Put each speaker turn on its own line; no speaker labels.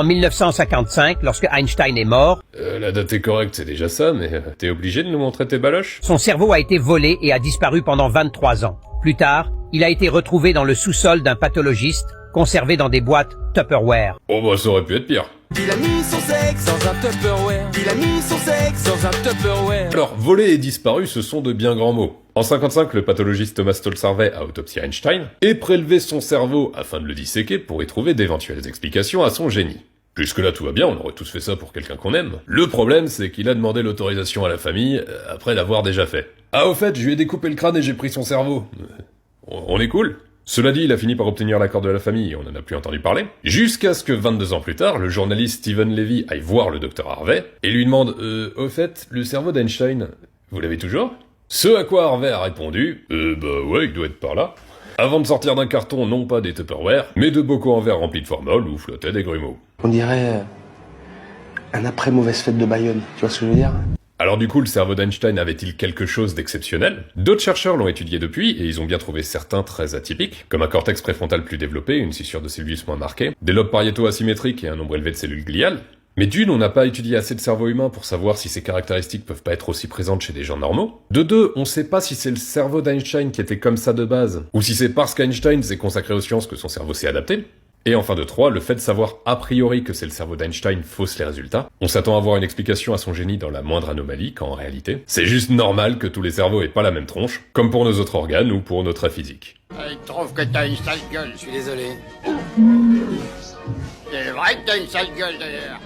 En 1955, lorsque Einstein est mort,
La date est correcte, c'est déjà ça, mais t'es obligé de nous montrer tes baloches?
son cerveau a été volé et a disparu pendant 23 ans. Plus tard, il a été retrouvé dans le sous-sol d'un pathologiste, conservé dans des boîtes Tupperware.
Oh bah ça aurait pu être pire.
Il a mis son sexe dans un Tupperware. Il a mis son sexe dans un Tupperware.
Alors, voler et disparu, ce sont de bien grands mots. En 55, le pathologiste Thomas Stolz-Harvey a autopsié Einstein et prélevé son cerveau afin de le disséquer pour y trouver d'éventuelles explications à son génie. Jusque-là, tout va bien, on aurait tous fait ça pour quelqu'un qu'on aime. Le problème, c'est qu'il a demandé l'autorisation à la famille, après l'avoir déjà fait. Ah, au fait, je lui ai découpé le crâne et j'ai pris son cerveau. On est cool. Cela dit, il a fini par obtenir l'accord de la famille et on n'en a plus entendu parler. Jusqu'à ce que 22 ans plus tard, le journaliste Stephen Levy aille voir le docteur Harvey et lui demande « Au fait, le cerveau d'Einstein, vous l'avez toujours ?» Ce à quoi Harvey a répondu « Bah ouais, il doit être par là. » Avant de sortir d'un carton non pas des Tupperware, mais de bocaux en verre remplis de formol où flottaient des grumeaux.
On dirait un après-mauvaise fête de Bayonne, tu vois ce que je veux dire?
Alors du coup, le cerveau d'Einstein avait-il quelque chose d'exceptionnel? D'autres chercheurs l'ont étudié depuis, et ils ont bien trouvé certains très atypiques, comme un cortex préfrontal plus développé, une scissure de cellulus moins marquée, des lobes pariétaux asymétriques et un nombre élevé de cellules gliales. Mais d'une, on n'a pas étudié assez de cerveau humain pour savoir si ces caractéristiques peuvent pas être aussi présentes chez des gens normaux. De deux, on sait pas si c'est le cerveau d'Einstein qui était comme ça de base, ou si c'est parce qu'Einstein s'est consacré aux sciences que son cerveau s'est adapté. Et enfin de 3, le fait de savoir a priori que c'est le cerveau d'Einstein fausse les résultats. On s'attend à avoir une explication à son génie dans la moindre anomalie, quand en réalité, c'est juste normal que tous les cerveaux aient pas la même tronche, comme pour nos autres organes ou pour notre physique.
Il trouve que t'as une sale gueule.
Je suis désolé.
C'est vrai que t'as une sale gueule d'ailleurs.